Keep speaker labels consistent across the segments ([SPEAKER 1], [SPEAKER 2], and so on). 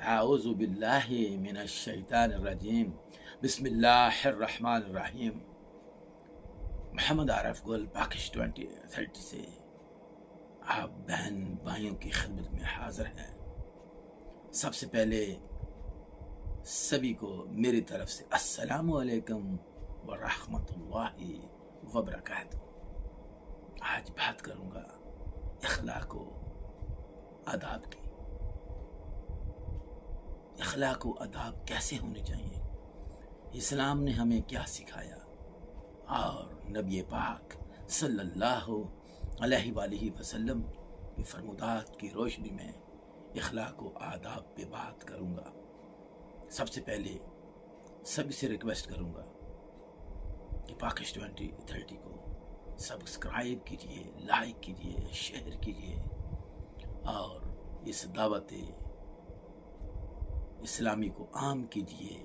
[SPEAKER 1] اعوذ باللہ من الشیطان الرجیم بسم اللہ الرحمن الرحیم۔ محمد عارف گل پاکش 2030 سے آپ بہن بھائیوں کی خدمت میں حاضر ہیں۔ سب سے پہلے سبھی کو میری طرف سے السلام علیکم ورحمۃ اللہ وبرکاتہ۔ آج بات کروں گا اخلاق و آداب کی۔ اخلاق و آداب کیسے ہونے چاہیے، اسلام نے ہمیں کیا سکھایا، اور نبی پاک صلی اللہ علیہ وآلہ وسلم کی فرمودات کی روشنی میں اخلاق و آداب پہ بات کروں گا۔ سب سے پہلے سبھی سے ریکویسٹ کروں گا کہ پاکش 2030 کو سبسکرائب کیجئے، لائک کیجئے، شیئر کیجئے، اور اس دعوت اسلامی کو عام کیجئے۔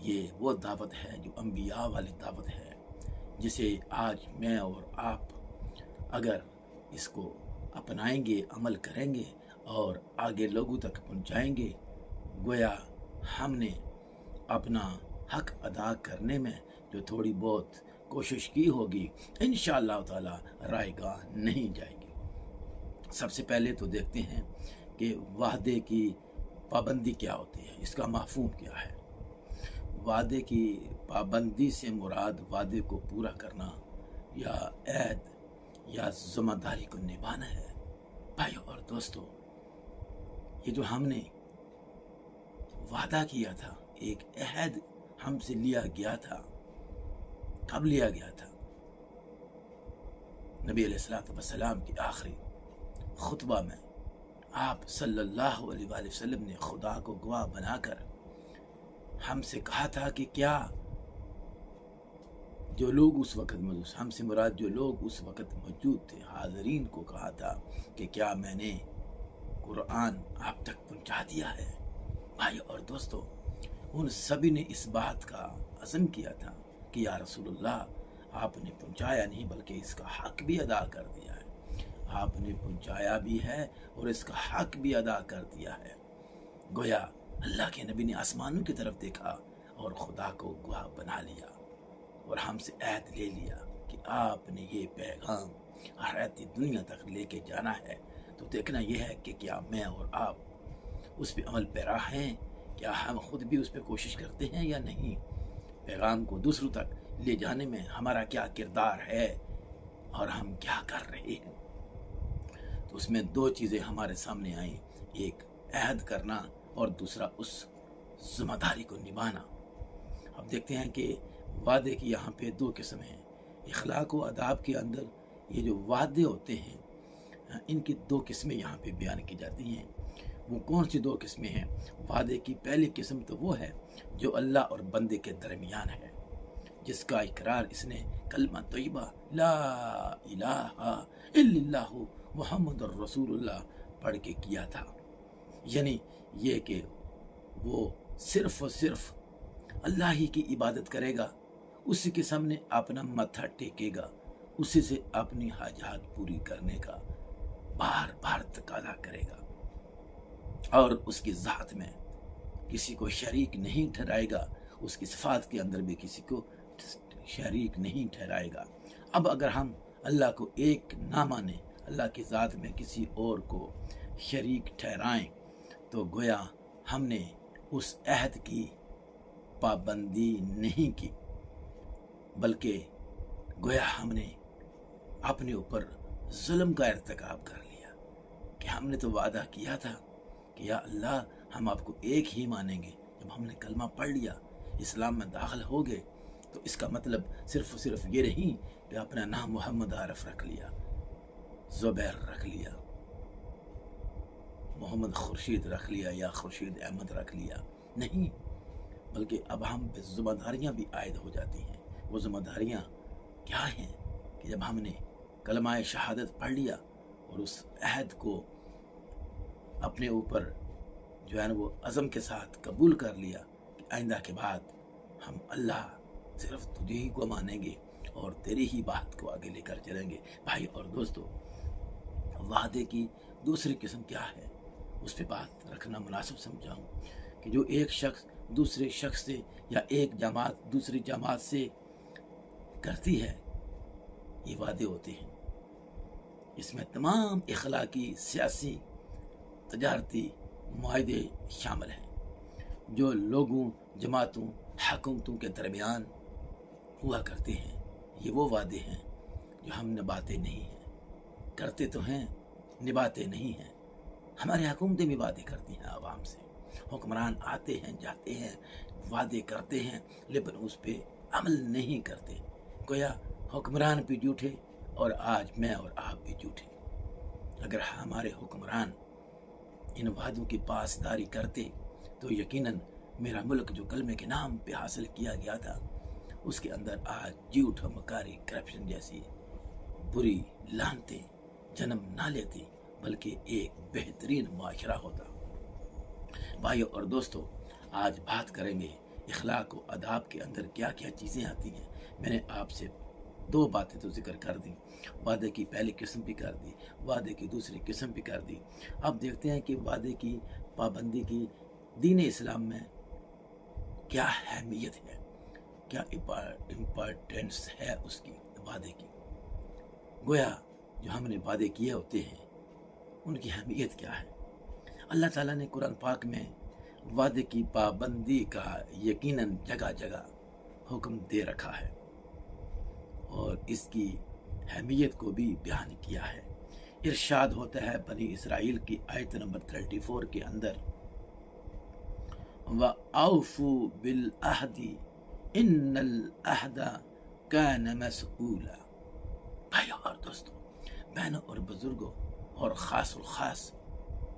[SPEAKER 1] یہ وہ دعوت ہے جو انبیاء والی دعوت ہے، جسے آج میں اور آپ اگر اس کو اپنائیں گے، عمل کریں گے اور آگے لوگوں تک پہنچائیں گے، گویا ہم نے اپنا حق ادا کرنے میں جو تھوڑی بہت کوشش کی ہوگی، انشاءاللہ تعالی رائے گاہ نہیں جائے گی۔ سب سے پہلے تو دیکھتے ہیں کہ وعدے کی پابندی کیا ہوتی ہے، اس کا مفہوم کیا ہے۔ وعدے کی پابندی سے مراد وعدے کو پورا کرنا یا عہد یا ذمہ داری کو نبھانا ہے۔ بھائیو اور دوستو، یہ جو ہم نے وعدہ کیا تھا، ایک عہد ہم سے لیا گیا تھا، کب لیا گیا تھا؟ نبی علیہ السلام کی آخری خطبہ میں آپ صلی اللہ علیہ وآلہ وسلم نے خدا کو گواہ بنا کر ہم سے کہا تھا کہ کیا جو لوگ اس وقت موجود، ہم سے مراد جو لوگ اس وقت موجود تھے، حاضرین کو کہا تھا کہ کیا میں نے قرآن آپ تک پہنچا دیا ہے؟ بھائی اور دوستو، ان سبھی نے اس بات کا عزم کیا تھا کہ یا رسول اللہ، آپ نے پہنچایا نہیں بلکہ اس کا حق بھی ادا کر دیا ہے۔ آپ نے پہنچایا بھی ہے اور اس کا حق بھی ادا کر دیا ہے۔ گویا اللہ کے نبی نے آسمانوں کی طرف دیکھا اور خدا کو گواہ بنا لیا اور ہم سے عہد لے لیا کہ آپ نے یہ پیغام آخرتی دنیا تک لے کے جانا ہے۔ تو دیکھنا یہ ہے کہ کیا میں اور آپ اس پہ عمل پیرا ہیں، کیا ہم خود بھی اس پہ کوشش کرتے ہیں یا نہیں، پیغام کو دوسروں تک لے جانے میں ہمارا کیا کردار ہے اور ہم کیا کر رہے ہیں۔ تو اس میں دو چیزیں ہمارے سامنے آئیں، ایک عہد کرنا اور دوسرا اس ذمہ داری کو نبھانا۔ اب دیکھتے ہیں کہ وعدے کی یہاں پہ دو قسم ہیں۔ اخلاق و آداب کے اندر یہ جو وعدے ہوتے ہیں، ان کی دو قسمیں یہاں پہ بیان کی جاتی ہیں۔ وہ کون سی دو قسمیں ہیں؟ وعدے کی پہلی قسم تو وہ ہے جو اللہ اور بندے کے درمیان ہے، جس کا اقرار اس نے کلمہ طیبہ لا الہ الا اللہ محمد الرسول اللہ پڑھ کے کیا تھا۔ یعنی یہ کہ وہ صرف و صرف اللہ ہی کی عبادت کرے گا، اسی کے سامنے اپنا ماتھا ٹیکے گا، اسی سے اپنی حاجات پوری کرنے کا بار بار تقاضا کرے گا، اور اس کی ذات میں کسی کو شریک نہیں ٹھہرائے گا، اس کی صفات کے اندر بھی کسی کو شریک نہیں ٹھہرائے گا۔ اب اگر ہم اللہ کو ایک نہ مانیں، اللہ کی ذات میں کسی اور کو شریک ٹھہرائیں، تو گویا ہم نے اس عہد کی پابندی نہیں کی، بلکہ گویا ہم نے اپنے اوپر ظلم کا ارتکاب کر لیا کہ ہم نے تو وعدہ کیا تھا کہ یا اللہ، ہم آپ کو ایک ہی مانیں گے۔ جب ہم نے کلمہ پڑھ لیا، اسلام میں داخل ہو گئے، تو اس کا مطلب صرف یہ نہیں کہ اپنا نام محمد عارف رکھ لیا، زبیر رکھ لیا، محمد خورشید رکھ لیا یا خورشید احمد رکھ لیا، نہیں، بلکہ اب ہم پہ ذمہ داریاں بھی عائد ہو جاتی ہیں۔ وہ ذمہ داریاں کیا ہیں کہ جب ہم نے کلمہ شہادت پڑھ لیا اور اس عہد کو اپنے اوپر جو ہے نا وہ عزم کے ساتھ قبول کر لیا کہ آئندہ کے بعد ہم اللہ صرف تجھے ہی کو مانیں گے اور تیری ہی بات کو آگے لے کر چلیں گے۔ بھائی اور دوستو، وعدے کی دوسری قسم کیا ہے؟ اس پہ بات رکھنا مناسب سمجھا ہوں کہ جو ایک شخص دوسرے شخص سے یا ایک جماعت دوسری جماعت سے کرتی ہے، یہ وعدے ہوتے ہیں، اس میں تمام اخلاقی، سیاسی، تجارتی معاہدے شامل ہیں جو لوگوں، جماعتوں، حکومتوں کے درمیان ہوا کرتے ہیں۔ یہ وہ وعدے ہیں جو ہم نبھاتے نہیں ہیں، کرتے تو ہیں، نبھاتے نہیں ہیں۔ ہماری حکومتیں بھی وعدے کرتی ہیں عوام سے، حکمران آتے ہیں، جاتے ہیں، وعدے کرتے ہیں، لیکن اس پہ عمل نہیں کرتے۔ گویا حکمران بھی جھوٹے اور آج میں اور آپ بھی جھوٹے۔ اگر ہمارے حکمران ان وعدوں کی پاسداری کرتے تو یقیناً میرا ملک جو کلمے کے نام پہ حاصل کیا گیا تھا، اس کے اندر آج جھوٹ، مکاری، کرپشن جیسی بری لعنتیں جنم نہ لیتی، بلکہ ایک بہترین معاشرہ ہوتا۔ بھائیو اور دوستو، آج بات کریں گے اخلاق و آداب کے اندر کیا کیا چیزیں آتی ہیں۔ میں نے آپ سے 2 باتیں تو ذکر کر دی، وعدے کی پہلی قسم بھی کر دی، وعدے کی دوسری قسم بھی کر دی۔ اب دیکھتے ہیں کہ وعدے کی پابندی کی دین اسلام میں کیا اہمیت ہے، کیا امپورٹنس ہے اس کی، وعدے کی۔ گویا جو ہم نے وعدے کیے ہوتے ہیں ان کی اہمیت کیا ہے۔ اللہ تعالیٰ نے قرآن پاک میں وعدے کی پابندی کا یقیناً جگہ جگہ حکم دے رکھا ہے اور اس کی اہمیت کو بھی بیان کیا ہے۔ ارشاد ہوتا ہے بنی اسرائیل کی آیت نمبر 34 کے اندر، وَأَوْفُوا بِالْعَهْدِ إِنَّ الْعَهْدَ كَانَ مَسْئُولًا۔ بھائیو اور دوستو، بہنوں اور بزرگوں، اور خاص الخاص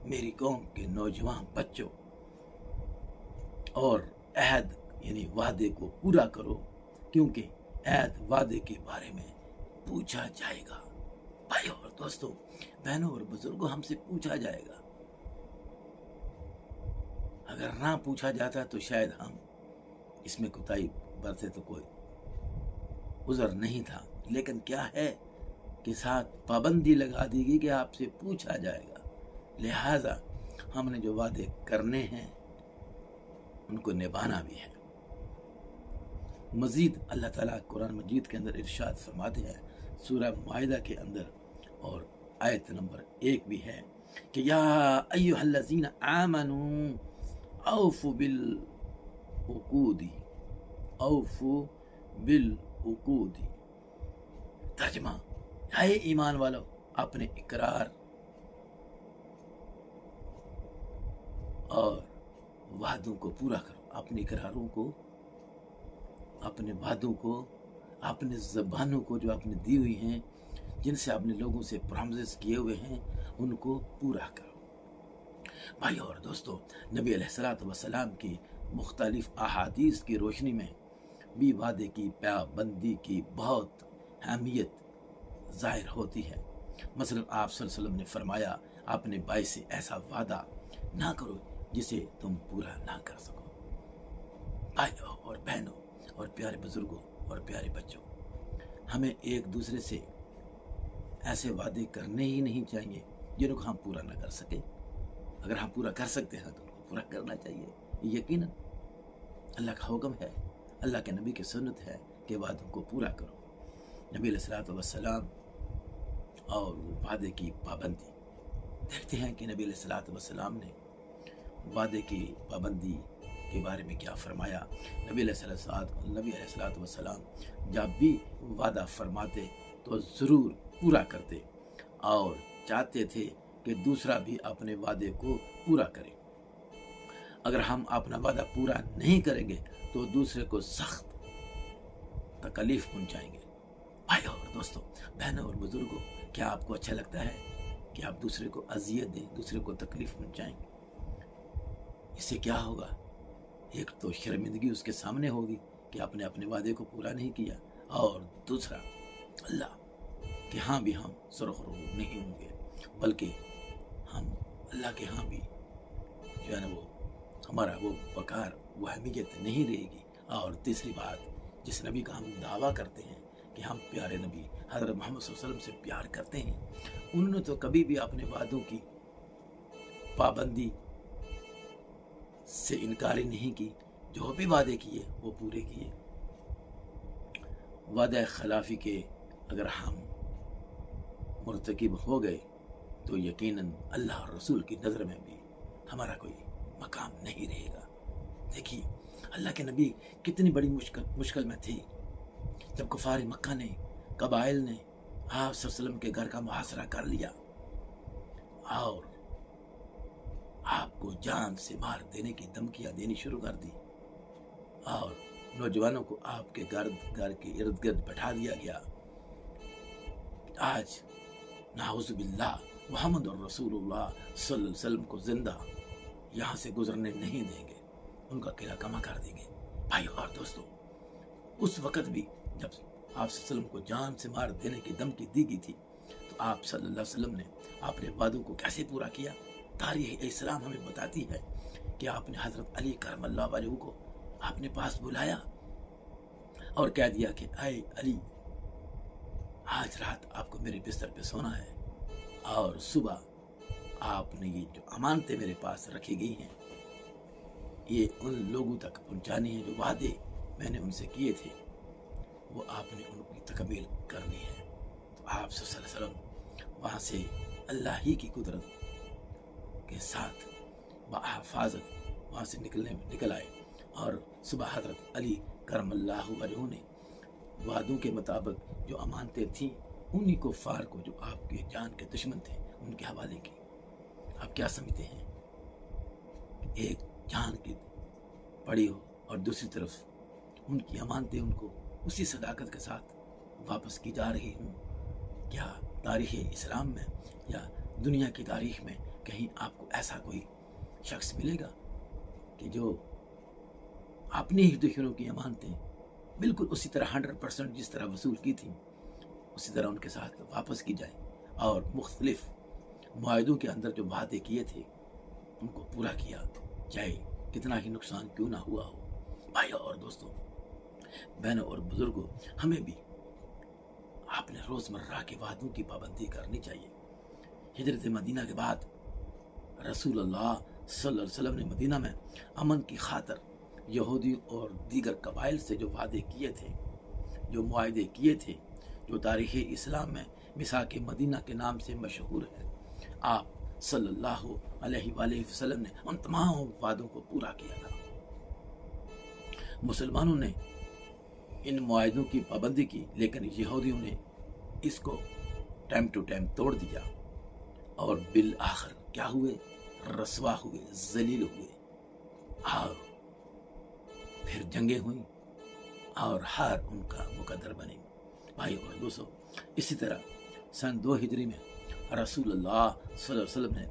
[SPEAKER 1] میری قوم کے نوجوان بچوں، اور عہد یعنی وعدے کو پورا کرو، کیونکہ عہد وعدے کے بارے میں پوچھا جائے گا۔ بھائیو اور دوستو، بہنوں اور بزرگوں، ہم سے پوچھا جائے گا۔ اگر نہ پوچھا جاتا تو شاید ہم اس میں کوتاہی برتے تو کوئی عذر نہیں تھا، لیکن کیا ہے کہ ساتھ پابندی لگا دی گئی کہ آپ سے پوچھا جائے گا، لہذا ہم نے جو وعدے کرنے ہیں ان کو نبھانا بھی ہے۔ مزید اللہ تعالیٰ قرآن مجید کے اندر ارشاد فرماتے ہیں سورہ معاہدہ کے اندر، اور آیت نمبر 1 بھی ہے کہ یا ایھا الذین آمنوا اوفوا بالعقود، اوفوا بالعقود۔ ترجمہ، اے ایمان والو، اپنے اقرار اور وعدوں کو پورا کرو، اپنے اقراروں کو، اپنے وعدوں کو، اپنے زبانوں کو جو آپ نے دی ہوئی ہیں، جن سے آپ نے لوگوں سے پرامزز کیے ہوئے ہیں، ان کو پورا کرو۔ بھائی اور دوستو، نبی علیہ الصلوۃ والسلام کی مختلف احادیث کی روشنی میں بھی وعدے کی پابندی کی بہت اہمیت ظاہر ہوتی ہے۔ مثلا آپ صلی اللہ علیہ وسلم نے فرمایا، اپنے بھائی سے ایسا وعدہ نہ کرو جسے تم پورا نہ کر سکو۔ بھائیوں اور بہنوں اور پیارے بزرگوں اور پیارے بچوں، ہمیں ایک دوسرے سے ایسے وعدے کرنے ہی نہیں چاہیے جن کو ہم پورا نہ کر سکیں۔ اگر ہم پورا کر سکتے ہیں تو ان کو پورا کرنا چاہیے۔ یقیناً اللہ کا حکم ہے، اللہ کے نبی کی سنت ہے کہ وعدوں کو پورا کرو۔ نبی علیہ الصلوۃ والسلام اور وعدے کی پابندی، دیکھتے ہیں کہ نبی علیہ الصلوۃ والسلام نے وعدے کی پابندی کے بارے میں کیا فرمایا۔ نبی علیہ الصلوۃ والسلام جب بھی وعدہ فرماتے تو ضرور پورا کرتے اور چاہتے تھے کہ دوسرا بھی اپنے وعدے کو پورا کرے۔ اگر ہم اپنا وعدہ پورا نہیں کریں گے تو دوسرے کو سخت تکلیف پہنچائیں گے۔ بھائیو اور دوستو، بہنوں اور بزرگوں، کیا آپ کو اچھا لگتا ہے کہ آپ دوسرے کو اذیت دیں، دوسرے کو تکلیف پہنچائیں؟ اس سے کیا ہوگا؟ ایک تو شرمندگی اس کے سامنے ہوگی کہ آپ نے اپنے وعدے کو پورا نہیں کیا، اور دوسرا اللہ کہ ہاں بھی ہم سرخرو نہیں ہوں گے، بلکہ ہم اللہ کے ہاں بھی جو ہے نا وہ ہمارا وہ وقار، وہ اہمیت نہیں رہے گی۔ اور تیسری بات، جس نبی کا ہم دعویٰ کرتے ہیں کہ ہم پیارے نبی حضرت محمد صلی اللہ علیہ وسلم سے پیار کرتے ہیں، انہوں نے تو کبھی بھی اپنے وعدوں کی پابندی سے انکار ہی نہیں کی، جو بھی وعدے کیے وہ پورے کیے۔ وعدہ خلافی کے اگر ہم مرتکب ہو گئے تو یقیناً اللہ اور رسول کی نظر میں بھی ہمارا کوئی مقام نہیں رہے گا۔ دیکھیے اللہ کے نبی کتنی بڑی مشکل میں تھی جب کفار مکہ نے، قبائل نے آپ صلی اللہ علیہ وسلم کے گھر کا محاصرہ کر لیا اور آپ کو جان سے مار دینے کی دھمکیاں دینی شروع کر دی، اور نوجوانوں کو آپ کے گھر کے ارد گرد بٹھا دیا گیا۔ آج نعوذ باللہ محمد رسول اللہ صلی اللہ علیہ وسلم کو زندہ یہاں سے گزرنے نہیں دیں گے، ان کا قلعہ کما کر دیں گے۔ بھائیو اور دوستو، اس وقت بھی جب آپ صلی اللہ علیہ وسلم کو جان سے مار دینے کی دھمکی دی گئی تھی تو آپ صلی اللہ علیہ وسلم نے اپنے وعدوں کو کیسے پورا کیا؟ تاریخ اسلام ہمیں بتاتی ہے کہ آپ نے حضرت علی کرم اللہ وجہہ کو اپنے پاس بلایا اور کہہ دیا کہ اے علی، آج رات آپ کو میرے بستر پہ سونا ہے، اور صبح آپ نے یہ جو امانتیں میرے پاس رکھی گئی ہیں یہ ان لوگوں تک پہنچانی ہے جو وعدے میں نے ان سے کیے تھے، وہ آپ نے ان کی تکمیل کرنی ہے۔ تو آپ صلی اللہ علیہ وسلم وہاں سے اللہ ہی کی قدرت کے ساتھ بحفاظت وہاں سے نکل آئے، اور صبح حضرت علی کرم اللہ وجہہ نے وعدوں کے مطابق جو امانتیں تھیں انہی کفار کو جو آپ کے جان کے دشمن تھے ان کے حوالے کی۔ آپ کیا سمجھتے ہیں؟ ایک جان کی پڑی ہو اور دوسری طرف ان کی امانتیں ان کو اسی صداقت کے ساتھ واپس کی جا رہی ہوں۔ کیا تاریخ اسلام میں یا دنیا کی تاریخ میں کہیں آپ کو ایسا کوئی شخص ملے گا کہ جو اپنے ہی دشمنوں کی امانتیں بالکل اسی طرح 100% جس طرح وصول کی تھی اسی طرح ان کے ساتھ واپس کی جائے، اور مختلف معاہدوں کے اندر جو وعدے کیے تھے ان کو پورا کیا، چاہے کتنا ہی نقصان کیوں نہ ہوا ہو؟ بھائیوں اور دوستوں، بہنوں اور بزرگوں، ہمیں بھی اپنے روزمرہ کے وعدوں کی پابندی کرنی چاہیے۔ ہجرت مدینہ کے بعد رسول اللہ صلی اللہ علیہ وسلم نے مدینہ میں امن کی خاطر یہودی اور دیگر قبائل سے جو وعدے کیے تھے، جو معاہدے کیے تھے، جو تاریخ اسلام میں میثاق مدینہ کے نام سے مشہور ہے، آپ صلی اللہ علیہ وآلہ وسلم نے ان تمام وعدوں کو پورا کیا تھا۔ مسلمانوں نے ان معاہدوں کی پابندی کی، لیکن یہودیوں نے اس کو ٹائم ٹو ٹائم توڑ دیا، اور بالآخر کیا ہوئے؟ رسوا ہوئے، ذلیل ہوئے، اور پھر جنگیں ہوئیں اور ہار ان کا مقدر بنی۔ بھائی اور دوستو، اسی طرح سن 2 ہجری میں رسول اللہ صلی اللہ علیہ وسلم نے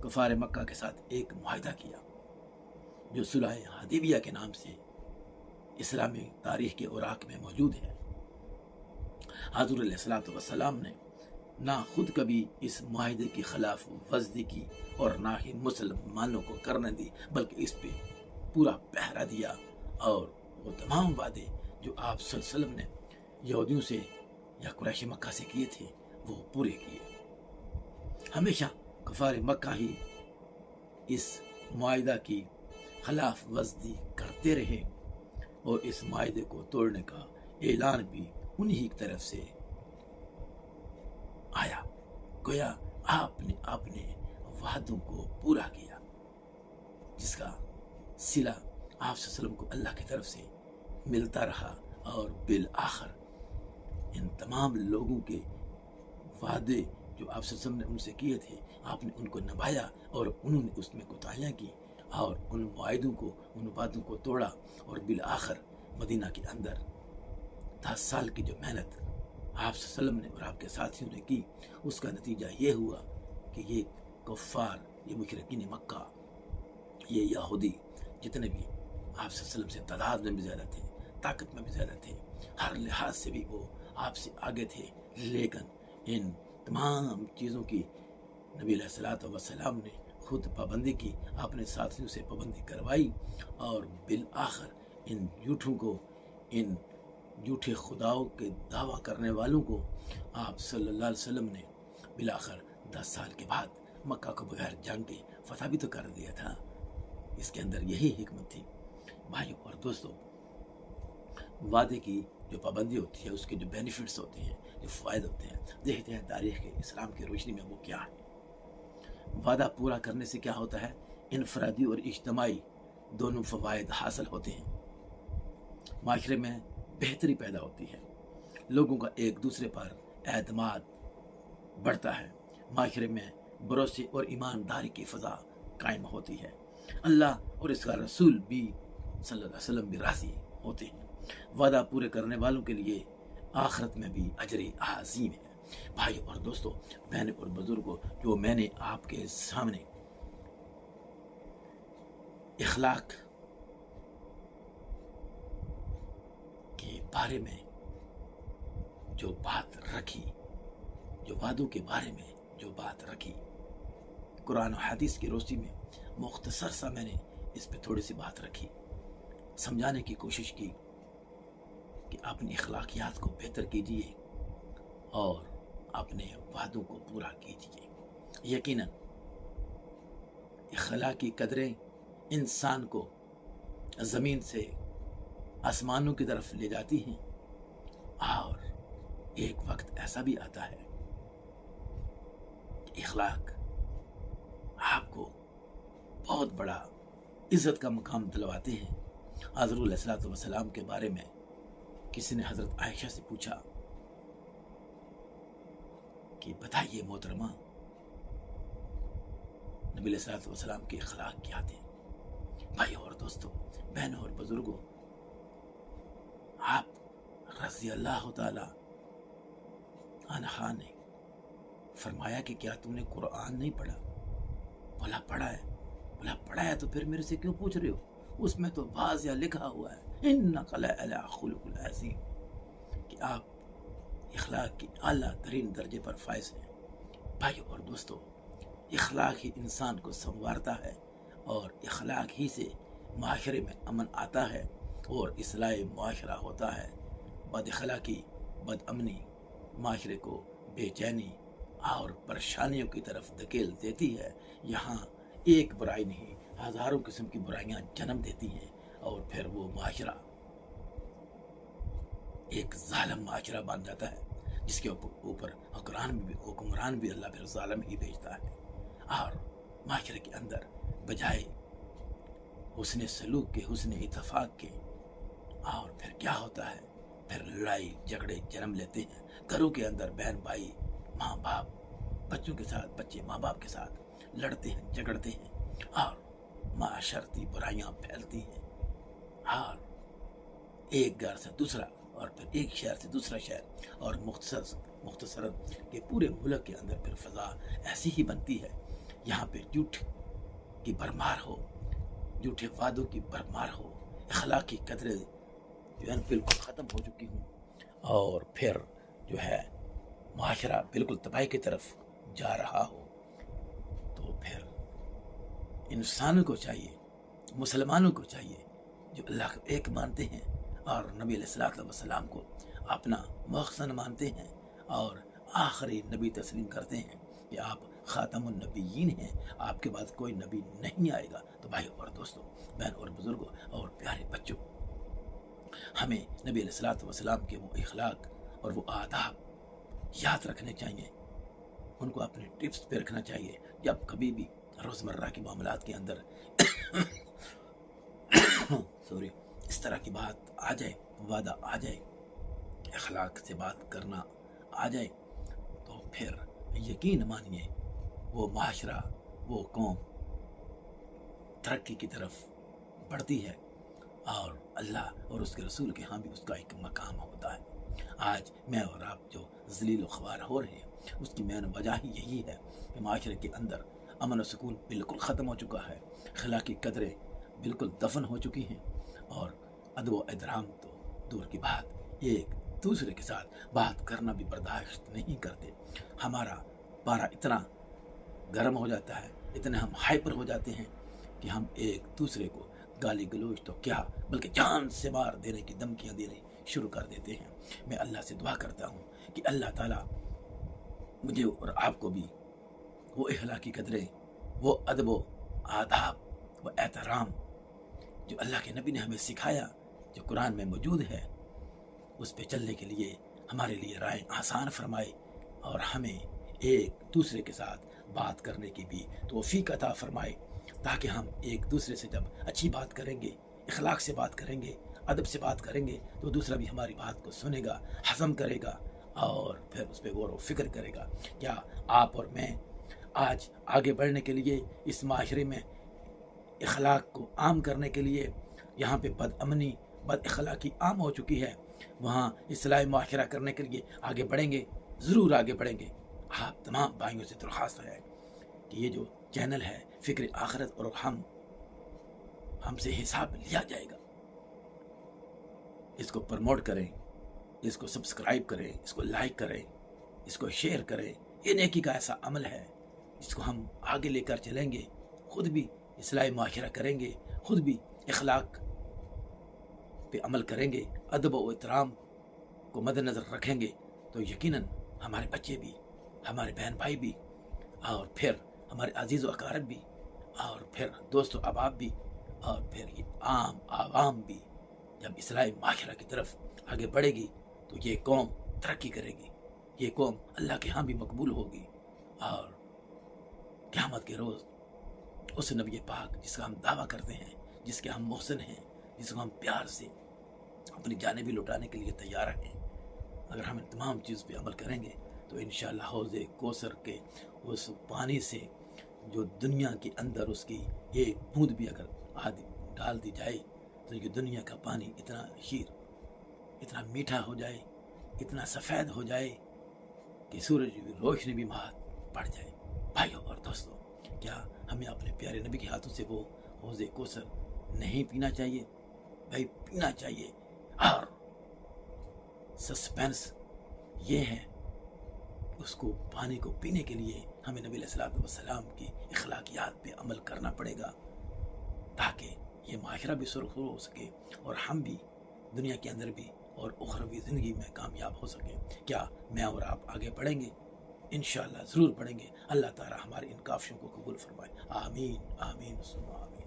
[SPEAKER 1] کفار مکہ کے ساتھ ایک معاہدہ کیا جو صلح حدیبیہ کے نام سے اسلامی تاریخ کے اوراق میں موجود ہے۔ حضور علیہ الصلوۃ والسلام نے نہ خود کبھی اس معاہدے کی خلاف ورزی کی اور نہ ہی مسلمانوں کو کرنے دی، بلکہ اس پہ پورا پہرا دیا، اور وہ تمام وعدے جو آپ صلی اللہ علیہ وسلم نے یہودیوں سے یا قریش مکہ سے کیے تھے وہ پورے کیے۔ ہمیشہ کفار مکہ ہی اس معاہدہ کی خلاف ورزی کرتے رہے، اور اس معاہدے کو توڑنے کا اعلان بھی انہی کی طرف سے آیا۔ گویا آپ نے اپنے وعدوں کو پورا کیا، جس کا صلہ آپ صلی اللہ علیہ وسلم کو اللہ کی طرف سے ملتا رہا، اور بالآخر ان تمام لوگوں کے وعدے جو آپ صلی اللہ علیہ وسلم نے ان سے کیے تھے آپ نے ان کو نبھایا، اور انہوں نے اس میں کوتاہیاں کی اور ان معاہدوں کو، ان وعدوں کو توڑا، اور بالآخر مدینہ کے اندر 10 سال کی جو محنت آپ صلی اللہ علیہ وسلم نے اور آپ کے ساتھیوں نے کی، اس کا نتیجہ یہ ہوا کہ یہ کفار، یہ مشرکین مکہ، یہ یہودی جتنے بھی آپ صلی اللہ علیہ وسلم سے تعداد میں بھی زیادہ تھے، طاقت میں بھی زیادہ تھے، ہر لحاظ سے بھی وہ آپ سے آگے تھے، لیکن ان تمام چیزوں کی نبی علیہ الصلوۃ والسلام نے خود پابندی کی، اپنے ساتھیوں سے پابندی کروائی، اور بالآخر ان جھوٹوں کو، ان جھوٹے خداؤں کے دعویٰ کرنے والوں کو آپ صلی اللہ علیہ وسلم نے بالآخر 10 سال کے بعد مکہ کو بغیر جنگ کے فتح بھی تو کر دیا تھا. اس کے اندر یہی حکمت تھی. بھائیوں اور دوستوں، وعدے کی جو پابندی ہوتی ہے، اس کے جو بینیفٹس ہوتے ہیں، جو فوائد ہوتے ہیں، دیکھتے ہیں تاریخ کے اسلام کی روشنی میں وہ کیا ہے. وعدہ پورا کرنے سے کیا ہوتا ہے؟ انفرادی اور اجتماعی دونوں فوائد حاصل ہوتے ہیں. معاشرے میں بہتری پیدا ہوتی ہے، لوگوں کا ایک دوسرے پر اعتماد بڑھتا ہے، معاشرے میں بھروسے اور ایمانداری کی فضا قائم ہوتی ہے. اللہ اور اس کا رسول بھی صلی اللہ علیہ وسلم بھی راضی ہوتے ہیں. وعدہ پورے کرنے والوں کے لیے آخرت میں بھی اجر عظیم ہے. بھائی اور دوستوں، بہن اور بزرگوں، جو میں نے آپ کے سامنے اخلاق کے بارے میں جو بات رکھی، جو وعدوں کے بارے میں جو بات رکھی، قرآن و حدیث کی روشنی میں مختصر سا میں نے اس پہ تھوڑی سی بات رکھی، سمجھانے کی کوشش کی کہ اپنی اخلاقیات کو بہتر کیجیے اور اپنے وعدوں کو پورا کیجیے. یقیناً اخلاقی قدریں انسان کو زمین سے آسمانوں کی طرف لے جاتی ہیں، اور ایک وقت ایسا بھی آتا ہے کہ اخلاق آپ کو بہت بڑا عزت کا مقام دلواتے ہیں. حضرت علیہ الصلوۃ والسلام کے بارے میں کسی نے حضرت عائشہ سے پوچھا کہ بتائیے محترمہ، نبی علیہ الصلوۃ والسلام کے اخلاق کیا تھے؟ بھائی اور دوستوں، بہنوں اور بزرگوں، آپ رضی اللہ تعالی عنہ نے فرمایا کہ کیا تم نے قرآن نہیں پڑھا؟ بولا پڑھا ہے. بولا پڑھا ہے تو پھر میرے سے کیوں پوچھ رہے ہو؟ اس میں تو واضح لکھا ہوا ہے انک لعلی خلق عظیم، کہ آپ اخلاق کی اعلیٰ ترین درجے پر فائز ہیں. بھائی اور دوستوں، اخلاق ہی انسان کو سنوارتا ہے، اور اخلاق ہی سے معاشرے میں امن آتا ہے اور اصلاح معاشرہ ہوتا ہے. بد اخلاقی، بد امنی معاشرے کو بے چینی اور پریشانیوں کی طرف دھکیل دیتی ہے. یہاں ایک برائی نہیں، ہزاروں قسم کی برائیاں جنم دیتی ہیں، اور پھر وہ معاشرہ ایک ظالم معاشرہ بن جاتا ہے، جس کے اوپر حکمران بھی اللہ پھر ظالم ہی بھیجتا ہے. اور معاشرے کے اندر بجائے حسن سلوک کے، حسن اتفاق کے، اور پھر کیا ہوتا ہے؟ پھر لڑائی جھگڑے جنم لیتے ہیں. گھروں کے اندر بہن بھائی، ماں باپ بچوں کے ساتھ، بچے ماں باپ کے ساتھ لڑتے ہیں، جھگڑتے ہیں، اور معاشرتی برائیاں پھیلتی ہیں. اور ایک گھر سے دوسرا، اور پھر ایک شہر سے دوسرا شہر، اور مختصراً کہ پورے ملک کے اندر پھر فضا ایسی ہی بنتی ہے. یہاں پہ جھوٹ کی بھرمار ہو، جھوٹے وعدوں کی بھرمار ہو، اخلاقی قدریں جو ہے بالکل ختم ہو چکی ہوں، اور پھر جو ہے معاشرہ بالکل تباہی کی طرف جا رہا ہو. تو پھر انسانوں کو چاہیے، مسلمانوں کو چاہیے، جو اللہ کو ایک مانتے ہیں اور نبی علیہ الصلوۃ والسلام کو اپنا مخزن مانتے ہیں اور آخری نبی تسلیم کرتے ہیں کہ آپ خاتم النبیین ہیں، آپ کے بعد کوئی نبی نہیں آئے گا. تو بھائیوں اور دوستوں، بہن اور بزرگوں اور پیارے بچوں، ہمیں نبی علیہ الصلوۃ والسلام کے وہ اخلاق اور وہ آداب یاد رکھنے چاہیے، ان کو اپنے ٹپس پہ رکھنا چاہیے. جب کبھی بھی روزمرہ کے معاملات کے اندر اس طرح کی بات آ جائے، وعدہ آ جائے، اخلاق سے بات کرنا آ جائے، تو پھر یقین مانیے وہ معاشرہ، وہ قوم ترقی کی طرف بڑھتی ہے، اور اللہ اور اس کے رسول کے ہاں بھی اس کا ایک مقام ہوتا ہے. آج میں اور آپ جو ذلیل و خوار ہو رہے ہیں، اس کی مین وجہ ہی یہی ہے کہ معاشرے کے اندر امن و سکون بالکل ختم ہو چکا ہے، اخلاقی قدریں بالکل دفن ہو چکی ہیں، اور ادب و احترام تو دور کی بات، ایک دوسرے کے ساتھ بات کرنا بھی برداشت نہیں کرتے. ہمارا پارا اتنا گرم ہو جاتا ہے، اتنے ہم ہائپر ہو جاتے ہیں کہ ہم ایک دوسرے کو گالی گلوچ تو کیا بلکہ جان سے مار دینے کی دھمکیاں دینے شروع کر دیتے ہیں. میں اللہ سے دعا کرتا ہوں کہ اللہ تعالیٰ مجھے اور آپ کو بھی وہ اخلاقی قدریں، وہ ادب و آداب و احترام جو اللہ کے نبی نے ہمیں سکھایا، جو قرآن میں موجود ہے، اس پہ چلنے کے لیے ہمارے لیے رائے آسان فرمائے، اور ہمیں ایک دوسرے کے ساتھ بات کرنے کی بھی توفیق عطا فرمائے، تاکہ ہم ایک دوسرے سے جب اچھی بات کریں گے، اخلاق سے بات کریں گے، ادب سے بات کریں گے، تو دوسرا بھی ہماری بات کو سنے گا، ہضم کرے گا، اور پھر اس پہ غور و فکر کرے گا۔ کیا آپ اور میں آج آگے بڑھنے کے لیے اس معاشرے میں اخلاق کو عام کرنے کے لیے، یہاں پہ بد امنی، بد اخلاقی عام ہو چکی ہے، وہاں اصلاح معاشرہ کرنے کے لیے آگے بڑھیں گے؟ ضرور آگے بڑھیں گے۔ آپ تمام بھائیوں سے درخواست ہے کہ یہ جو چینل ہے فکر آخرت، اور ہم سے حساب لیا جائے گا، اس کو پروموٹ کریں، اس کو سبسکرائب کریں، اس کو لائک کریں، اس کو شیئر کریں۔ یہ نیکی کا ایسا عمل ہے جس کو ہم آگے لے کر چلیں گے، خود بھی اصلاح معاشرہ کریں گے، خود بھی اخلاق پہ عمل کریں گے، ادب و احترام کو مد نظر رکھیں گے، تو یقیناً ہمارے بچے بھی، ہمارے بہن بھائی بھی، اور پھر ہمارے عزیز و اقارب بھی، اور پھر دوست و احباب بھی، اور پھر یہ عام عوام بھی جب اصلاح معاشرہ کی طرف آگے بڑھے گی تو یہ قوم ترقی کرے گی، یہ قوم اللہ کے ہاں بھی مقبول ہوگی، اور قیامت کے روز اس نبی پاک جس کا ہم دعویٰ کرتے ہیں، جس کے ہم محسن ہیں، جس کو ہم پیار سے اپنی جانیں بھی لوٹانے کے لیے تیار ہیں، اگر ہم ان تمام چیز پہ عمل کریں گے تو انشاءاللہ حوض کوثر کے اس پانی سے جو دنیا کے اندر اس کی ایک بوند بھی اگر آدھی ڈال دی جائے تو یہ دنیا کا پانی اتنا شیر، اتنا میٹھا ہو جائے، اتنا سفید ہو جائے کہ سورج کی روشنی بھی وہاں پڑ جائے۔ بھائیوں اور دوستوں، کیا ہمیں اپنے پیارے نبی کے ہاتھوں سے وہ حوض کوثر نہیں پینا چاہیے؟ بھائی پینا چاہیے۔ اور سسپینس یہ ہے اس کو پانی کو پینے کے لیے ہمیں نبی علیہ السلام کی اخلاقیات پہ عمل کرنا پڑے گا، تاکہ یہ معاشرہ بھی سرخرو ہو سکے، اور ہم بھی دنیا کے اندر بھی اور اخروی زندگی میں کامیاب ہو سکیں۔ کیا میں اور آپ آگے بڑھیں گے؟ انشاءاللہ ضرور بڑھیں گے۔ اللہ تعالی ہمارے ان کاوشوں کو قبول فرمائے۔ آمین آمین ثم آمین۔